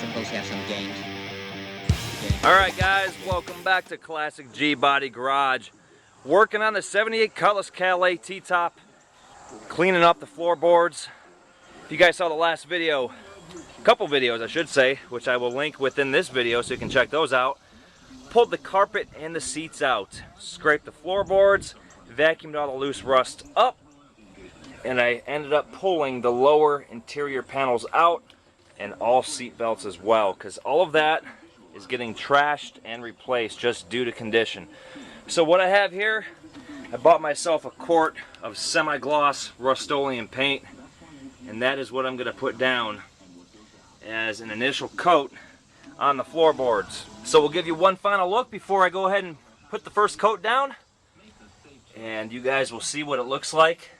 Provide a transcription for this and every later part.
suppose have some games. Alright guys, welcome back to Classic G Body Garage. Working on the 78 Cutlass Calais T-top, cleaning up the floorboards. If you guys saw the last video, a couple videos I should say, which I will link within this video so you can check those out. Pulled the carpet and the seats out, scraped the floorboards, vacuumed all the loose rust up, and I ended up pulling the lower interior panels out and all seat belts as well, because all of that is getting trashed and replaced just due to condition. So what I have here, I bought myself a quart of semi-gloss Rust-Oleum paint, and that is what I'm going to put down as an initial coat on the floorboards. So we'll give you one final look before I go ahead and put the first coat down, and you guys will see what it looks like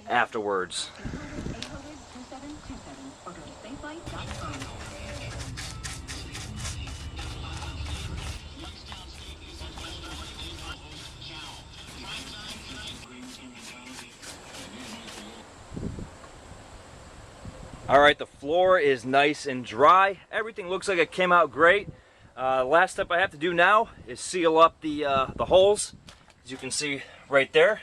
afterwards. Alright, the floor is nice and dry. Everything looks like it came out great. Last step I have to do now is seal up the holes. As you can see right there.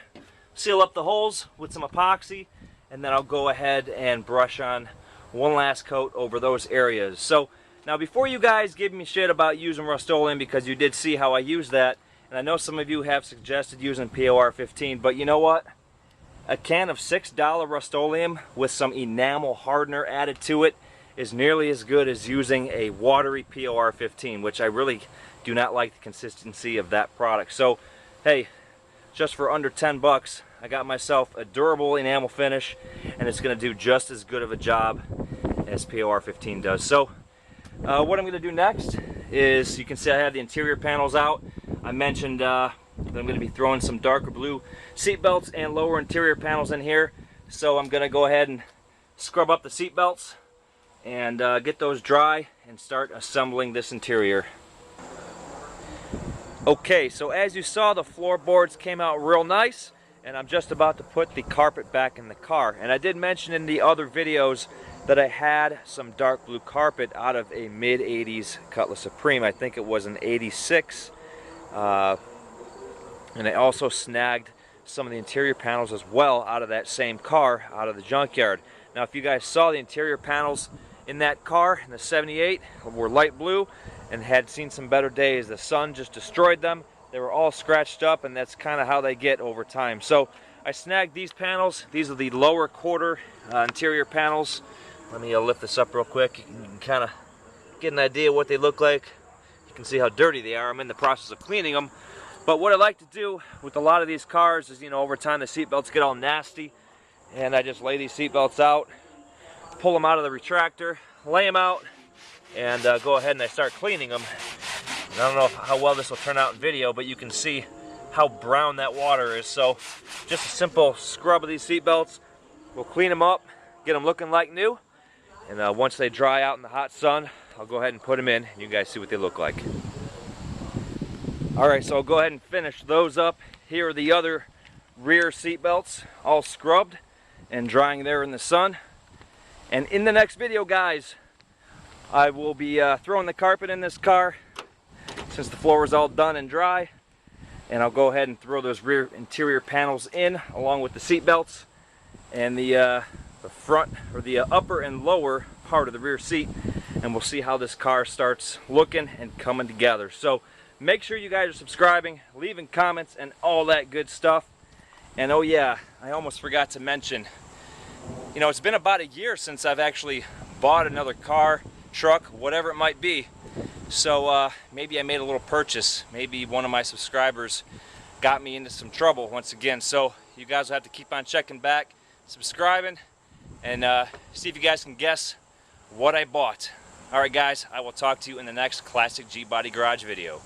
Seal up the holes with some epoxy, and then I'll go ahead and brush on one last coat over those areas. So now, before you guys give me shit about using Rust-Oleum, because you did see how I use that, and I know some of you have suggested using POR 15, but you know what? A can of $6 Rust-Oleum with some enamel hardener added to it is nearly as good as using a watery POR 15, which I really do not like the consistency of that product. So, hey, just for under 10 bucks, I got myself a durable enamel finish, and it's going to do just as good of a job as POR 15 does. So, what I'm going to do next is, you can see I have the interior panels out. I mentioned that I'm going to be throwing some darker blue seat belts and lower interior panels in here. So I'm going to go ahead and scrub up the seat belts and get those dry and start assembling this interior. Okay, so as you saw, the floorboards came out real nice, and I'm just about to put the carpet back in the car. And I did mention in the other videos that I had some dark blue carpet out of a mid-80s Cutlass Supreme. I think it was an 86. And I also snagged some of the interior panels as well out of that same car, out of the junkyard. Now, if you guys saw, the interior panels in that car, in the 78, were light blue and had seen some better days. The sun just destroyed them. They were all scratched up, and that's kind of how they get over time. So I snagged these panels. These are the lower quarter interior panels. Let me lift this up real quick. You can kind of get an idea what they look like. You can see how dirty they are. I'm in the process of cleaning them. But what I like to do with a lot of these cars is, you know, over time the seat belts get all nasty, and I just lay these seat belts out, pull them out of the retractor, lay them out, and go ahead and I start cleaning them. And I don't know how well this will turn out in video, but you can see how brown that water is. So just a simple scrub of these seat belts, we'll clean them up, get them looking like new, and once they dry out in the hot sun, I'll go ahead and put them in, and you guys see what they look like. Alright, so I'll go ahead and finish those up. Here are the other rear seat belts, all scrubbed and drying there in the sun. And in the next video, guys, I will be throwing the carpet in this car since the floor is all done and dry. And I'll go ahead and throw those rear interior panels in along with the seat belts and the front, or the upper and lower part of the rear seat. And we'll see how this car starts looking and coming together. So make sure you guys are subscribing, leaving comments, and all that good stuff. And oh yeah, I almost forgot to mention, you know, it's been about a year since I've actually bought another car, truck, whatever it might be. So maybe I made a little purchase. Maybe one of my subscribers got me into some trouble once again. So you guys will have to keep on checking back, subscribing, and see if you guys can guess what I bought. Alright guys, I will talk to you in the next Classic G Body Garage video.